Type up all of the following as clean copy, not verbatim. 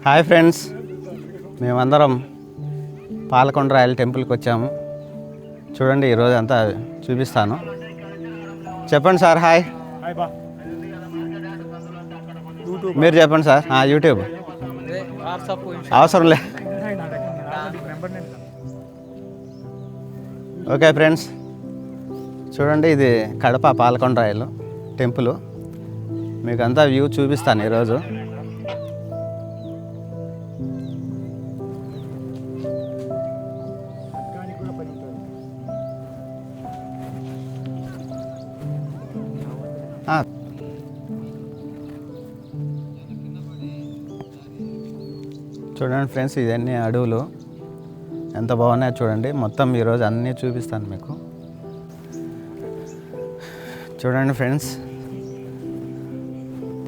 Hi friends, మేమందరం Palakonda royal టెంపుల్కి వచ్చాము. చూడండి, ఈరోజు అంతా చూపిస్తాను. చెప్పండి సార్. హాయ్. మీరు చెప్పండి సార్. యూట్యూబ్ అవసరం లే. ఓకే ఫ్రెండ్స్, చూడండి, ఇది కడప పాలకొండ రాయల్ టెంపుల్. మీకు అంతా వ్యూ చూపిస్తాను ఈరోజు. చూడండి ఫ్రెండ్స్, ఇవన్నీ అడవులు ఎంత బాగున్నాయో చూడండి. మొత్తం ఈరోజు అన్నీ చూపిస్తాను మీకు. చూడండి ఫ్రెండ్స్,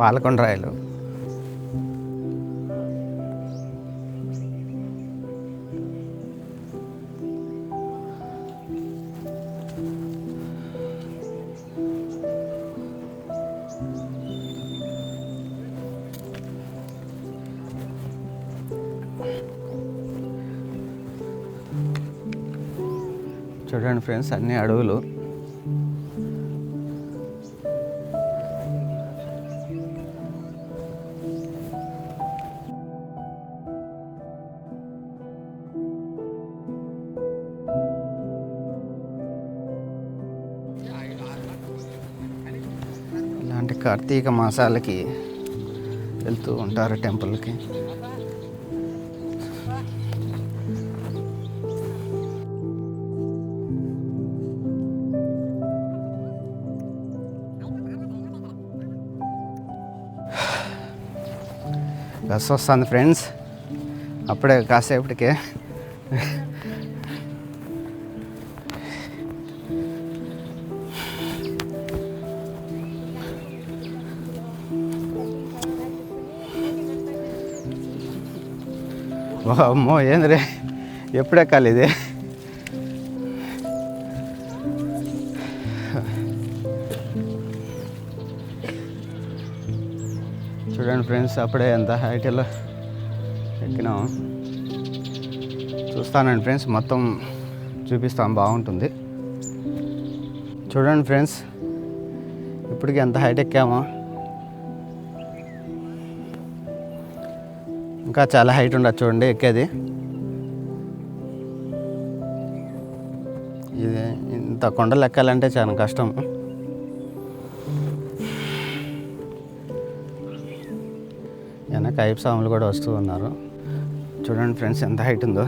పాలకొండ రాయలు. చూడండి ఫ్రెండ్స్, అన్ని అడవులు. ఇలాంటి కార్తీక మాసాలకి వెళ్తూ ఉంటారు టెంపుల్కి. బస్ వస్తుంది ఫ్రెండ్స్, అప్పుడే కాసేపటికే. అమ్మో, ఏంది రే, ఎప్పుడెక్కాలి ఇది? చూడండి ఫ్రెండ్స్, అప్పుడే ఎంత హైట్లో ఎక్కినాం. చూస్తానండి ఫ్రెండ్స్, మొత్తం చూపిస్తాం, బాగుంటుంది. చూడండి ఫ్రెండ్స్, ఇప్పటికి ఎంత హైట్ ఎక్కామో. ఇంకా చాలా హైట్ ఉండదు చూడండి ఎక్కేది. ఇది ఇంత కొండలు ఎక్కాలంటే చాలా కష్టం. వెనక అయ్యప్ప స్వాములు కూడా వస్తూ ఉన్నారు. చూడండి ఫ్రెండ్స్, ఎంత హైట్ ఉందో.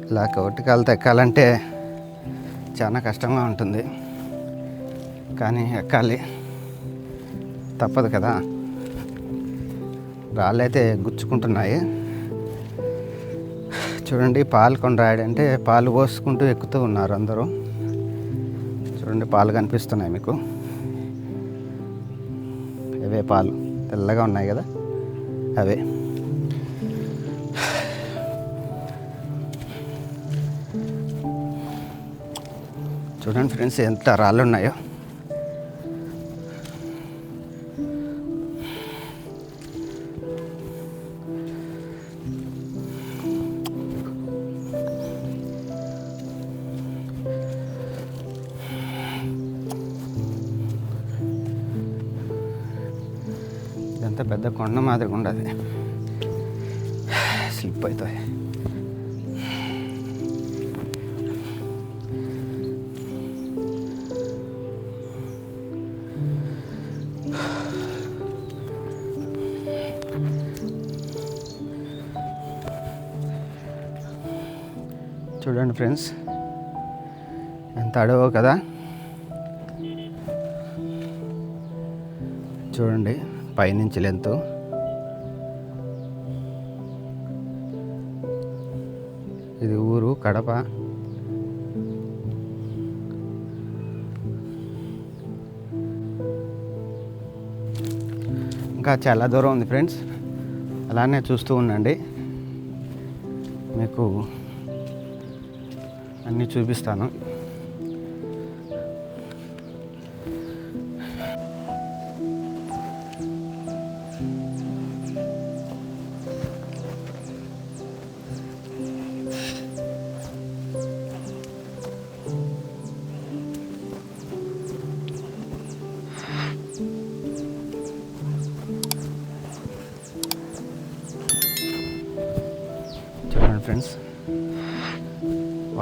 ఇలా కౌటికాలతో ఎక్కాలంటే చాలా కష్టంగా ఉంటుంది, కానీ ఎక్కాలి, తప్పదు కదా. రాళ్ళైతే గుచ్చుకుంటున్నాయి. చూడండి, పాలకొండ రాయడు అంటే పాలు పోసుకుంటూ ఎక్కుతూ ఉన్నారు అందరూ. చూడండి, పాలు కనిపిస్తున్నాయి మీకు. అవే పాలు తెల్లగా ఉన్నాయి కదా, అవే. చూడండి ఫ్రెండ్స్, ఎంత రాళ్ళు ఉన్నాయో. ఇదంతా పెద్ద కొండ మాదిరిగా ఉండదు, స్లిప్ అవుతుంది. చూడండి ఫ్రెండ్స్, ఎంత అడవో కదా. చూడండి పైనుంచి లెంత్. ఇది ఊరు కడప. ఇంకా చాలా దూరం ఉంది ఫ్రెండ్స్, అలానే చూస్తూ ఉండండి, మీకు అన్నీ చూపిస్తాను.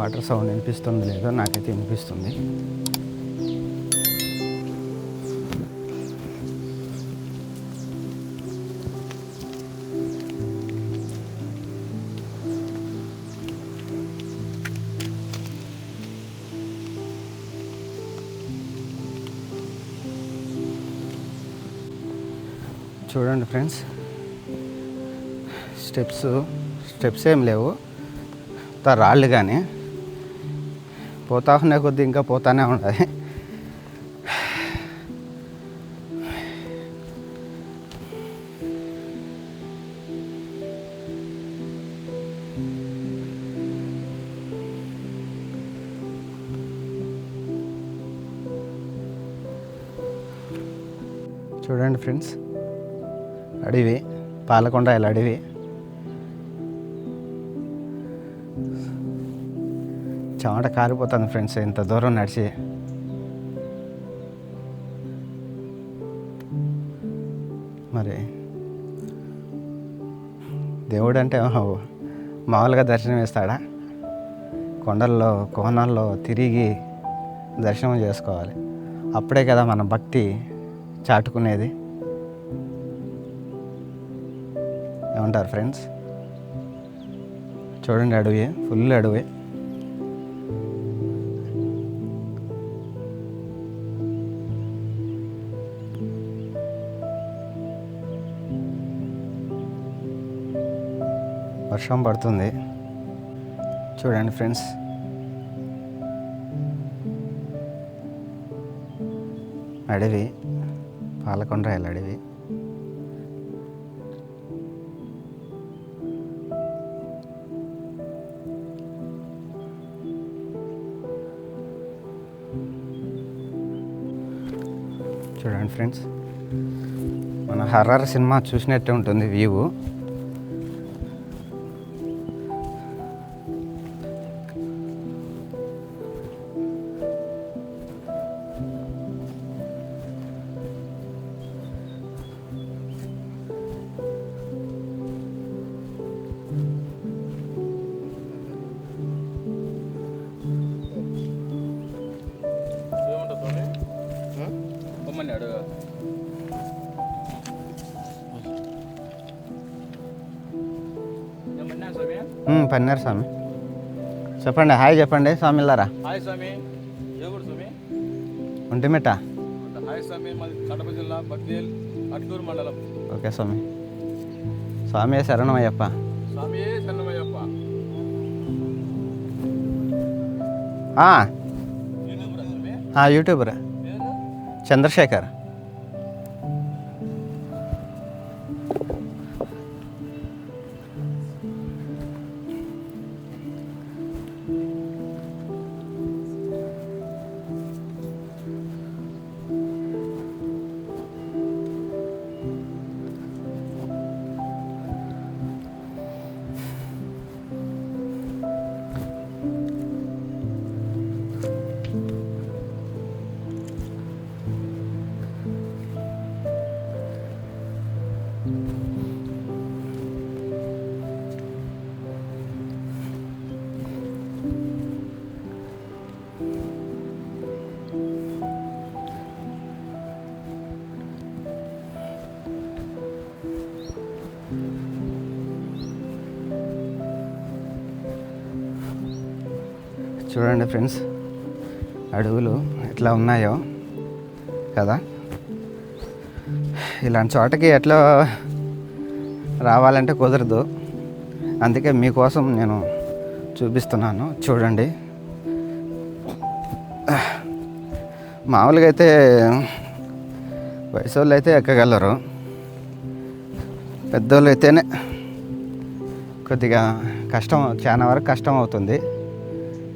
వాటర్ సౌండ్ వినిపిస్తుంది లేదో నాకైతే వినిపిస్తుంది. చూడండి ఫ్రెండ్స్, స్టెప్స్ ఏం లేవు, రాళ్ళు కానీ పోతా ఉన్నాయి, కొద్ది ఇంకా పోతానే ఉంటుంది. చూడండి ఫ్రెండ్స్, అడవి, పాలకొండాయిల అడవి. చెమట కారిపోతుంది ఫ్రెండ్స్ ఇంత దూరం నడిచి. మరి దేవుడు అంటే మామూలుగా దర్శనం ఇస్తాడా? కొండల్లో కోణాల్లో తిరిగి దర్శనం చేసుకోవాలి, అప్పుడే కదా మన భక్తి చాటుకునేది. ఏమంటారు ఫ్రెండ్స్? చూడండి, అడవి, ఫుల్ అడవి. వర్షం పడుతుంది చూడండి ఫ్రెండ్స్. అడవి, పాలకొండాయిల అడవి. చూడండి ఫ్రెండ్స్, మన హర్రర్ సినిమా చూసినట్టే ఉంటుంది వ్యూ. పన్నారు స్వామి. చెప్పండి, హాయ్ చెప్పండి స్వామిలారా. హాయ్ స్వామి. ఏ ఊరు స్వామి? ఒంటిమిట్ట. హాయ్ స్వామి, మాది కడప జిల్లా బద్వేల్ అట్లూరు మండలం. ఓకే స్వామి. స్వామి శరణమయ్యప్ప. స్వామి శరణమయ్యప్ప. యూట్యూబరా చంద్రశేఖర్. చూడండి ఫ్రెండ్స్, అడవులు ఎట్లా ఉన్నాయో కదా. ఇలాంటి చోటకి ఎట్లా రావాలంటే కుదరదు, అందుకే మీకోసం నేను చూపిస్తున్నాను. చూడండి, మామూలుగా అయితే వయసు వాళ్ళు అయితే ఎక్కగలరు, పెద్దోళ్ళు అయితేనే కొద్దిగా కష్టం, చాలా వరకు కష్టం అవుతుంది.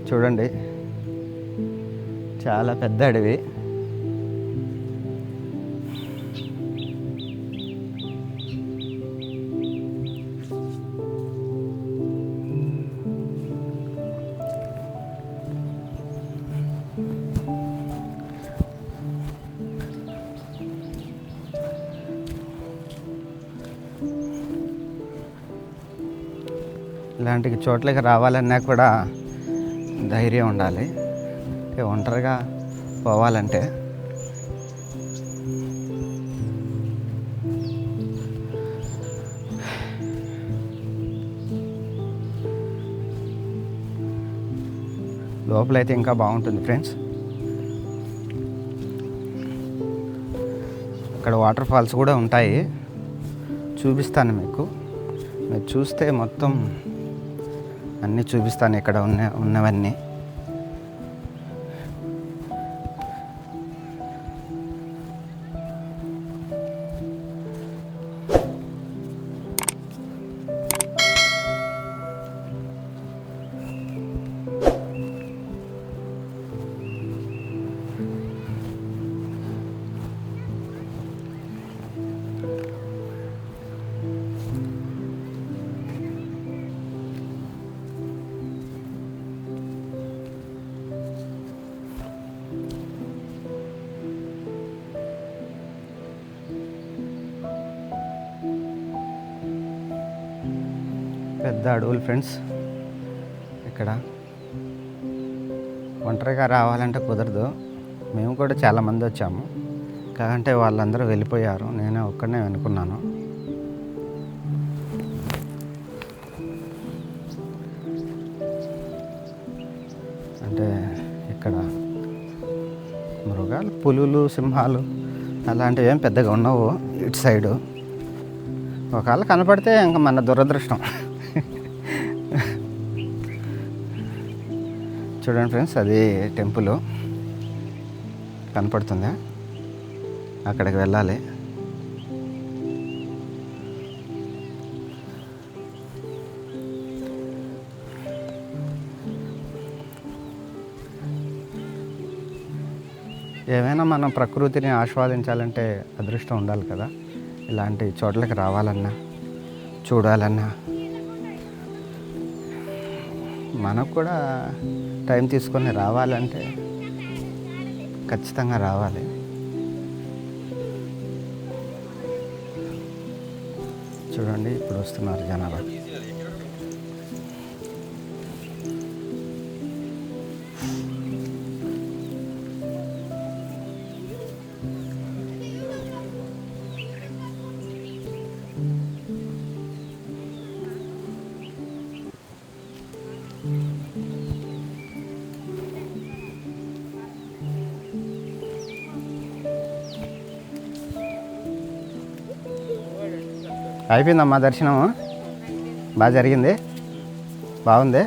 చూడండి, చాలా పెద్ద అడవి. ఇలాంటి చోట్లకి రావాలన్నా కూడా ధైర్యం ఉండాలి ఒంటరిగా పోవాలంటే. లోపలైతే ఇంకా బాగుంటుంది ఫ్రెండ్స్. అక్కడ వాటర్ ఫాల్స్ కూడా ఉంటాయి, చూపిస్తాను మీకు. మీరు చూస్తే మొత్తం అన్నీ చూపిస్తాను ఇక్కడ ఉన్నవన్నీ. పెద్ద అడవులు ఫ్రెండ్స్. ఇక్కడ ఒంటరిగా రావాలంటే కుదరదు. మేము కూడా చాలామంది వచ్చాము, కాకంటే వాళ్ళందరూ వెళ్ళిపోయారు, నేనే ఒక్కడనే అనుకున్నాను. అంటే ఇక్కడ మృగాలు, పులులు, సింహాలు అలాంటివి ఏం పెద్దగా ఉండవు ఇటు సైడు. ఒకవేళ కనపడితే ఇంకా మన దురదృష్టం. చూడండి ఫ్రెండ్స్, అది టెంపుల్ కనపడుతుందా, అక్కడికి వెళ్ళాలి. ఏమైనా మనం ప్రకృతిని ఆస్వాదించాలంటే అదృష్టం ఉండాలి కదా. ఇలాంటి చోట్లకి రావాలన్నా, చూడాలన్నా మనకు కూడా టైం తీసుకొని రావాలంటే ఖచ్చితంగా రావాలి. చూడండి, ఇప్పుడు వస్తున్నారు జనాలు. అయిపోయిందమ్మా దర్శనము? బాగా జరిగింది? బాగుంది?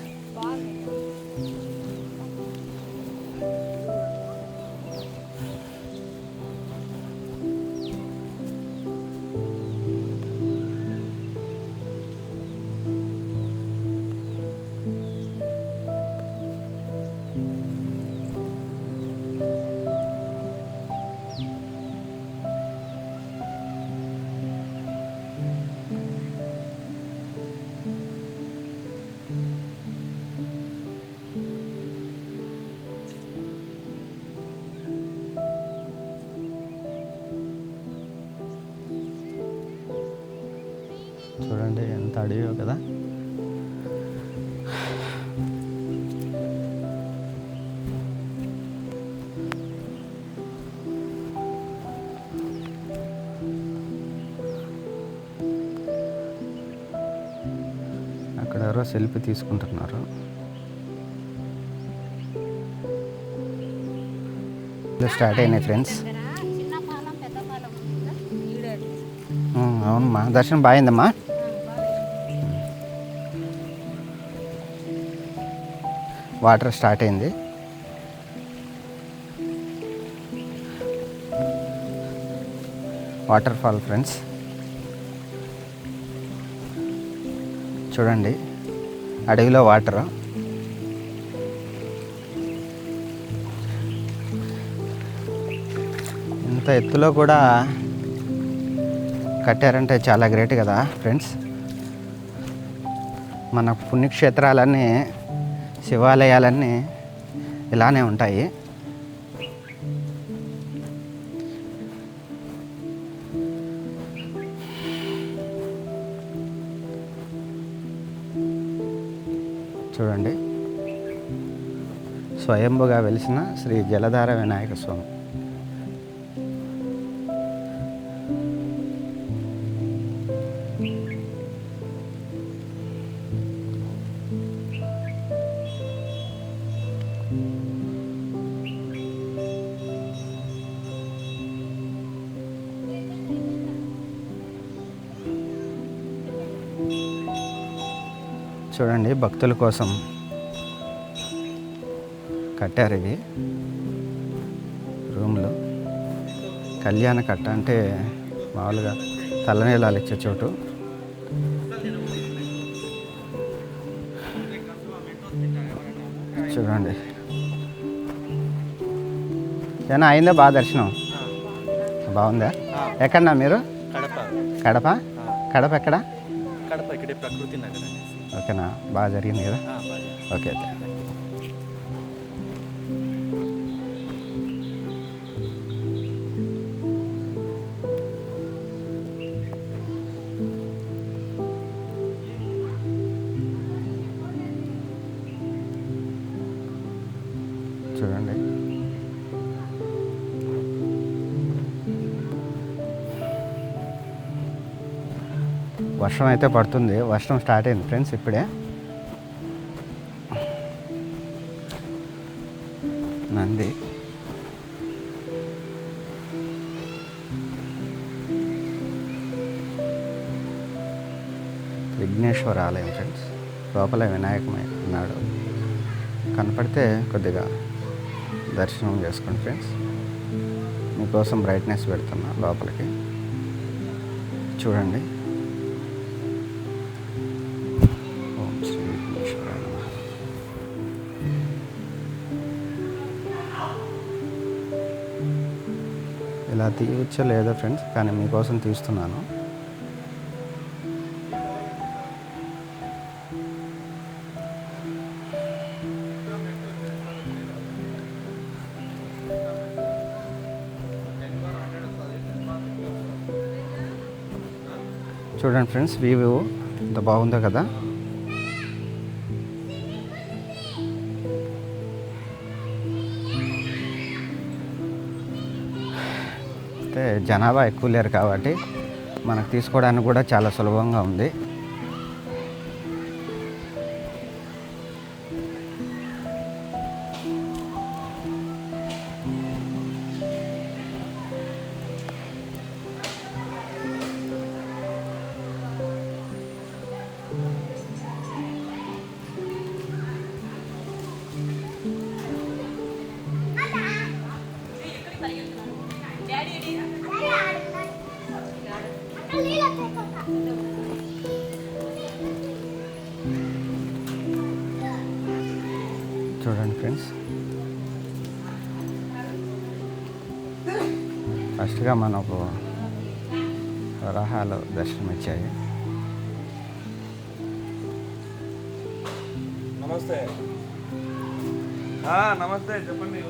చూడండి ఎంత అడియో కదా. అక్కడ ఎవరో సెల్ఫీ తీసుకుంటున్నారు. స్టార్ట్ అయినాయి ఫ్రెండ్స్. అవునమ్మా, దర్శనం బాగుందమ్మా. వాటర్ స్టార్ట్ అయింది. వాటర్ ఫాల్ ఫ్రెండ్స్, చూడండి అడవిలో వాటర్. ఇంత ఎత్తులో కూడా కట్టారంటే చాలా గ్రేట్ కదా ఫ్రెండ్స్. మన పుణ్యక్షేత్రాలన్నీ, శివాలయాలన్నీ ఇలానే ఉంటాయి. చూడండి స్వయంభుగా వెలిసిన శ్రీ జలధార వినాయక స్వామి. చూడండి, భక్తుల కోసం కట్టారు ఇవి రూమ్లు. కళ్యాణ కట్ట అంటే మామూలుగా తలనీలాలు ఇచ్చే చోటు. చూడండి, ఏనా అయిందా బాగా దర్శనం? బాగుందా? ఎక్కడన్నా మీరు? కడప. కడప ఎక్కడ? కడప ఇక్కడే ప్రకృతి నగర్. ఓకేనా, బాగా జరిగింది కదా? ఓకే అయితే. చూడండి, వర్షం అయితే పడుతుంది. వర్షం స్టార్ట్ అయింది ఫ్రెండ్స్ ఇప్పుడే. నంది విఘ్నేశ్వర ఆలయం ఫ్రెండ్స్. లోపల వినాయకమై ఉన్నాడు. కనపడితే కొద్దిగా దర్శనం చేసుకోండి ఫ్రెండ్స్. మీకోసం బ్రైట్నెస్ పెడుతున్నా లోపలికి. చూడండి. ఓం శ్రీ విఘ్నేశ్వరాయ నమః. ఇలా తీయవచ్చో లేదో ఫ్రెండ్స్, కానీ మీకోసం తీస్తున్నాను. చూడండి ఫ్రెండ్స్, వ్యూ ఎంత బాగుందో కదా. అయితే జనాభా ఎక్కువ లేరు కాబట్టి మనకు తీసుకోవడానికి కూడా చాలా సులభంగా ఉంది. చూడండి ఫ్రెండ్స్, ఫస్ట్గా మనకు వరాహాలు దర్శనం ఇచ్చాయి. నమస్తే. నమస్తే, చెప్పండి.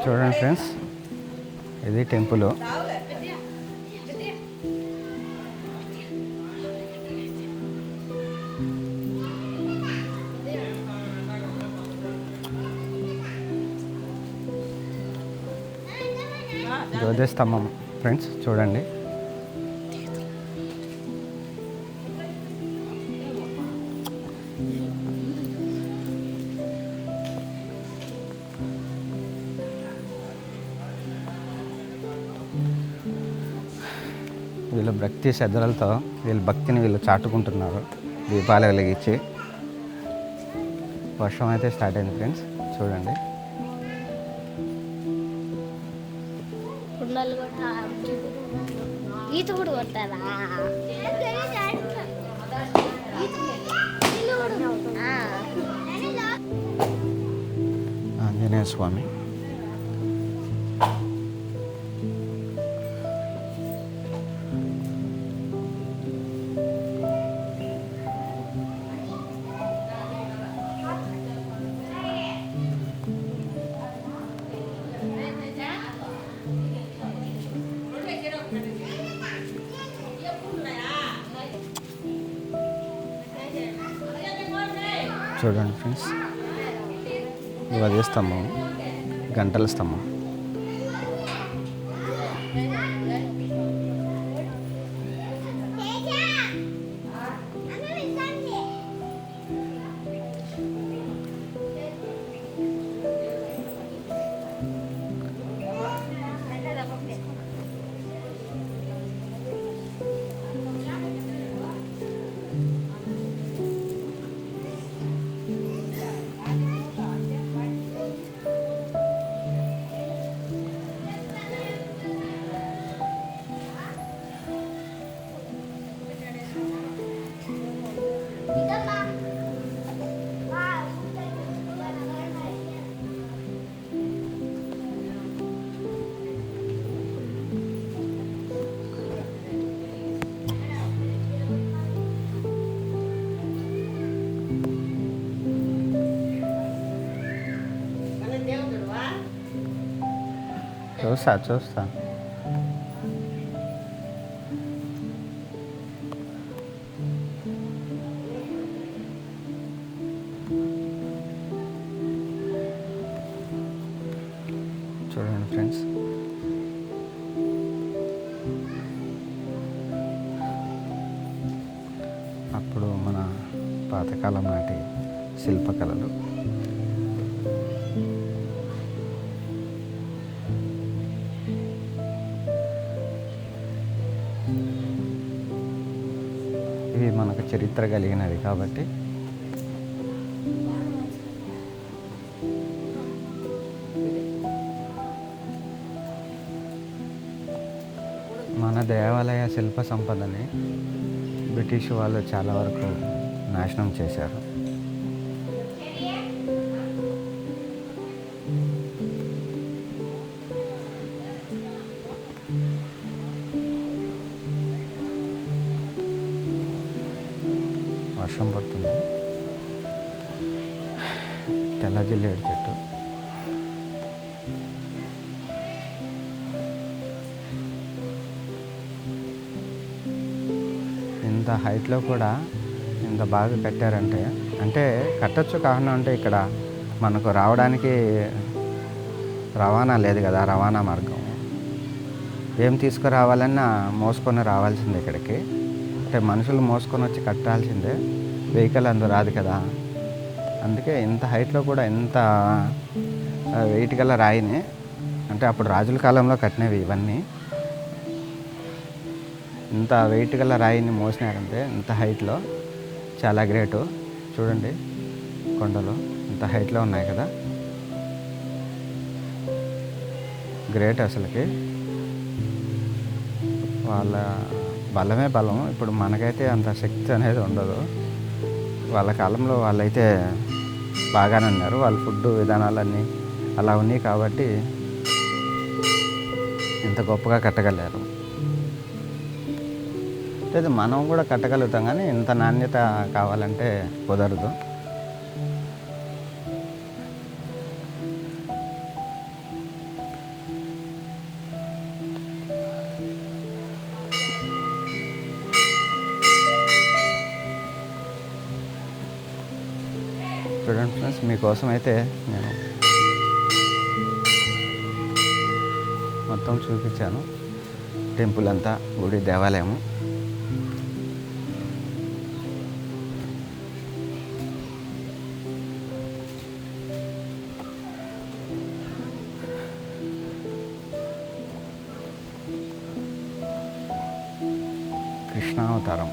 చూడండి ఫ్రెండ్స్, ఇది టెంపుల్. జ్యోతిస్తంభం ఫ్రెండ్స్, చూడండి. వీళ్ళు భక్తి శ్రద్ధలతో వీళ్ళ భక్తిని వీళ్ళు చాటుకుంటున్నారు దీపాలు వెలిగించి. వర్షం అయితే స్టార్ట్ అయింది ఫ్రెండ్స్, చూడండి. ఈత కూడా కొడతారా? ఆంజనేయ స్వామి. చూడండి ఫ్రెండ్స్, ఇది అదే స్తంభం, గంటల స్తంభం. చూస్తా. చూడండి ఫ్రెండ్స్, అప్పుడు మన పాతకాలం నాటి శిల్పకళలు. ఇవి మనకు చరిత్ర కలిగినవి కాబట్టి మన దేవాలయ శిల్ప సంపదని బ్రిటిష్ వాళ్ళు చాలా వరకు నాశనం చేశారు. వర్షం పడుతుంది. తెల్ల జిల్లేడు చెట్టు. ఇంత హైట్లో కూడా ఇంత బాగా కట్టారంటే, అంటే కట్టచ్చు కారణం అంటే ఇక్కడ మనకు రావడానికి రవాణా లేదు కదా, రవాణా మార్గం. ఏం తీసుకురావాలన్నా మోసుకొని రావాల్సిందే ఇక్కడికి. అంటే మనుషులు మోసుకొని వచ్చి కట్టాల్సిందే, వెహికల్ అందు రాదు కదా. అందుకే ఇంత హైట్లో కూడా ఇంత వెయిట్ గల రాయిని, అంటే అప్పుడు రాజుల కాలంలో కట్టినవి ఇవన్నీ, ఇంత వెయిట్ గల రాయిని మోసినారంటే ఇంత హైట్లో చాలా గ్రేటు. చూడండి, కొండలు ఇంత హైట్లో ఉన్నాయి కదా, గ్రేట్ అసలుకి. వాళ్ళ బలమే బలం. ఇప్పుడు మనకైతే అంత శక్తి అనేది ఉండదు. వాళ్ళ కాలంలో వాళ్ళైతే బాగానే ఉన్నారు. వాళ్ళ ఫుడ్ విధానాలన్నీ అలా ఉన్నాయి కాబట్టి ఇంత గొప్పగా కట్టగలిగారు. లేదు, మనం కూడా కట్టగలుగుతాం, కానీ ఇంత నాణ్యత కావాలంటే కుదరదు. చూడండి ఫ్రెండ్స్, మీకోసం అయితే నేను మొత్తం చూపించాను. టెంపుల్ అంతా, గుడి, దేవాలయము. కృష్ణావతారం.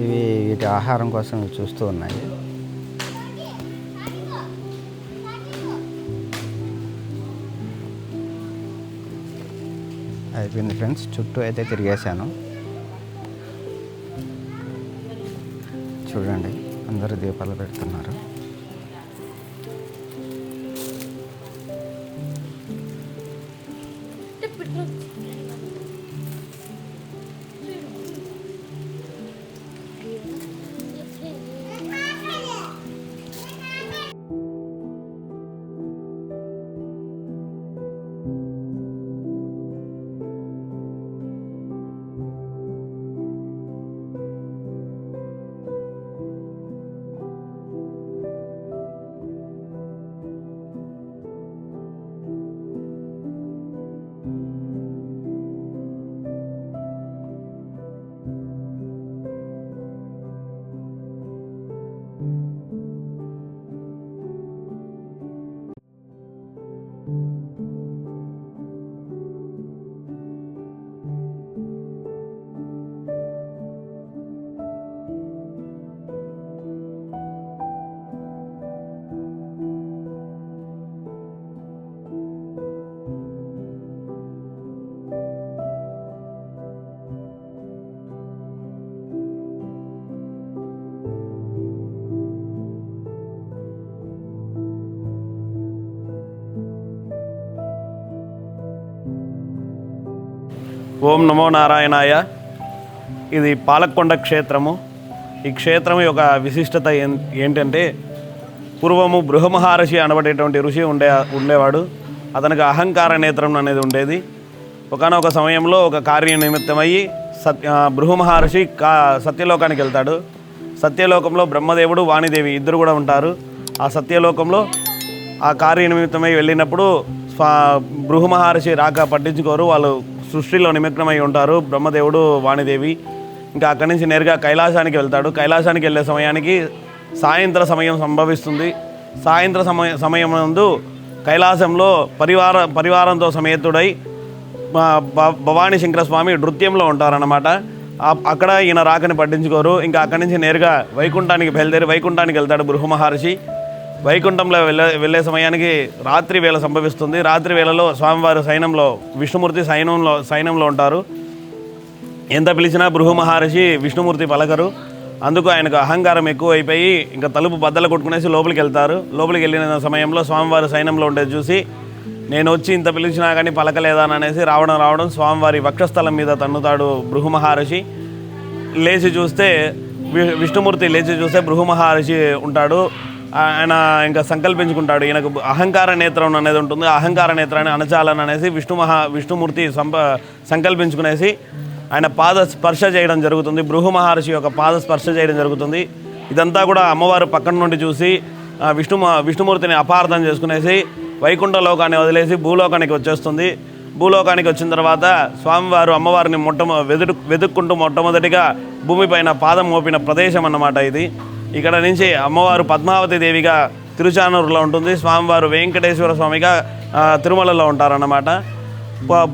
ఇవి వీటి ఆహారం కోసం చూస్తూ ఉన్నాయి. అయిపోయింది ఫ్రెండ్స్, చుట్టూ అయితే తిరిగేశాను. చూడండి, అందరూ దీపాలు పెడుతున్నారు. ఓం నమో నారాయణాయ. ఇది పాలకొండ క్షేత్రము. ఈ క్షేత్రం యొక్క విశిష్టత ఏంటంటే పూర్వము బృహమహర్షి అనబడేటువంటి ఋషి ఉండేవాడు. అతనికి అహంకార నేత్రం అనేది ఉండేది. ఒకానొక సమయంలో ఒక కార్య నిమిత్తమయ్యి బృహమహర్షి సత్యలోకానికి వెళ్తాడు. సత్యలోకంలో బ్రహ్మదేవుడు వాణిదేవి ఇద్దరు కూడా ఉంటారు. ఆ సత్యలోకంలో ఆ కార్య నిమిత్తమై వెళ్ళినప్పుడు బృహమహర్షి రాక పట్టించుకోరు. వాళ్ళు సృష్టిలో నిమగ్నమై ఉంటారు, బ్రహ్మదేవుడు వాణిదేవి. ఇంకా అక్కడి నుంచి నేరుగా కైలాసానికి వెళ్తాడు. కైలాసానికి వెళ్ళే సమయానికి సాయంత్ర సమయం సంభవిస్తుంది. సాయంత్ర సమయం నందు కైలాసంలో పరివారంతో సమేతుడై భవానీ శంకర స్వామి నృత్యంలో ఉంటారన్నమాట. అక్కడ ఈయన రాకని పట్టించుకోరు. ఇంకా అక్కడి నుంచి నేరుగా వైకుంఠానికి బయలుదేరి వైకుంఠానికి వెళ్తాడు బృహమహర్షి. వైకుంఠంలో వెళ్ళే సమయానికి రాత్రి వేళ సంభవిస్తుంది. రాత్రి వేళలో స్వామివారు సైన్యంలో విష్ణుమూర్తి సైన్యంలో ఉంటారు. ఎంత పిలిచినా బృహమహర్షి విష్ణుమూర్తి పలకరు. అందుకు ఆయనకు అహంకారం ఎక్కువ అయిపోయి ఇంకా తలుపు బద్దలు కొట్టుకునేసి లోపలికి వెళ్తారు. లోపలికి వెళ్ళిన సమయంలో స్వామివారి సైన్యంలో ఉండేది చూసి నేను వచ్చి ఇంత పిలిచినా కానీ పలకలేదని అనేసి రావడం స్వామివారి వక్షస్థలం మీద తన్నుతాడు బృహమహర్షి. లేచి చూస్తే విష్ణుమూర్తి లేచి చూస్తే బృహమహర్షి ఉంటాడు. ఆయన ఇంకా సంకల్పించుకుంటాడు. ఈయనకు అహంకార నేత్రం అనేది ఉంటుంది. అహంకార నేత్రాన్ని అణచాలని అనేసి విష్ణుమూర్తి సంకల్పించుకునేసి ఆయన పాద స్పర్శ చేయడం జరుగుతుంది. బృహమహర్షి యొక్క పాద స్పర్శ చేయడం జరుగుతుంది. ఇదంతా కూడా అమ్మవారు పక్కన నుండి చూసి విష్ణుమూర్తిని అపార్థం చేసుకునేసి వైకుంఠ లోకాన్ని వదిలేసి భూలోకానికి వచ్చేస్తుంది. భూలోకానికి వచ్చిన తర్వాత స్వామివారు అమ్మవారిని వెతుక్కుంటూ మొట్టమొదటిగా భూమిపైన పాదం మోపిన ప్రదేశం అన్నమాట ఇది. ఇక్కడ నుంచి అమ్మవారు పద్మావతి దేవిగా తిరుచానూరులో ఉంటుంది. స్వామివారు వెంకటేశ్వర స్వామిగా తిరుమలలో ఉంటారన్నమాట.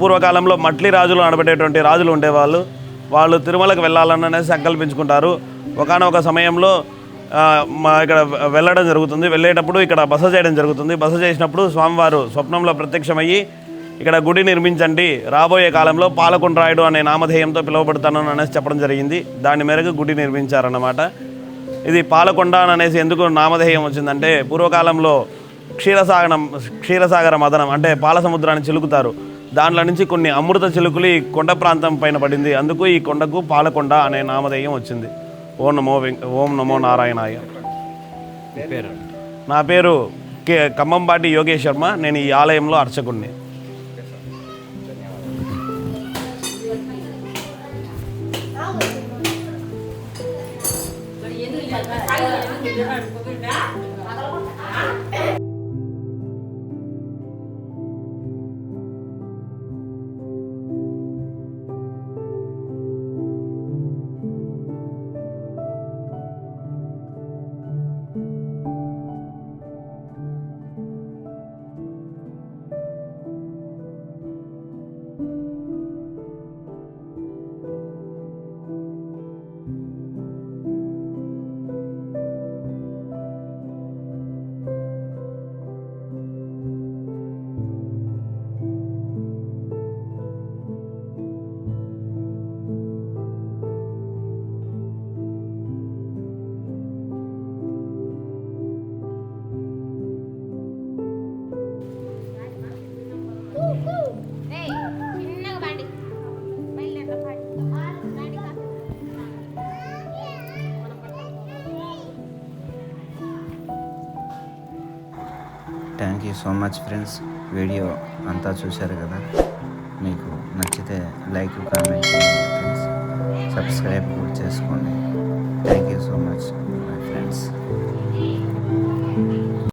పూర్వకాలంలో మట్లి రాజులు అనబడేటువంటి రాజులు ఉండేవాళ్ళు. వాళ్ళు తిరుమలకు వెళ్ళాలనేసి సంకల్పించుకుంటారు. ఒకానొక సమయంలో ఇక్కడ వెళ్ళడం జరుగుతుంది. వెళ్ళేటప్పుడు ఇక్కడ బస చేయడం జరుగుతుంది. బస చేసినప్పుడు స్వామివారు స్వప్నంలో ప్రత్యక్షమయ్యి ఇక్కడ గుడి నిర్మించండి, రాబోయే కాలంలో పాలకొండరాయుడు అనే నామధేయంతో పిలువబడతాను అనేసి చెప్పడం జరిగింది. దాని మేరకు గుడి నిర్మించారన్నమాట. ఇది పాలకొండ అనేసి ఎందుకు నామధేయం వచ్చిందంటే పూర్వకాలంలో క్షీరసాగర మదనం అంటే పాల సముద్రాన్ని చిలుకుతారు. దాంట్లో నుంచి కొన్ని అమృత చిలుకులు ఈ కొండ ప్రాంతం పైన పడింది. అందుకు ఈ కొండకు పాలకొండ అనే నామధేయం వచ్చింది. ఓం నమో నారాయణాయ. నా పేరు ఖమ్మంపాటి యోగేష్ శర్మ. నేను ఈ ఆలయంలో అర్చకుడిని. Thank you so much friends. Video అంతా చూశారు కదా. మీకు నచ్చితే లైక్, కామెంట్ చేయండి ఫ్రెండ్స్. సబ్స్క్రైబ్ కూడా చేసుకోండి. Thank you so much my friends.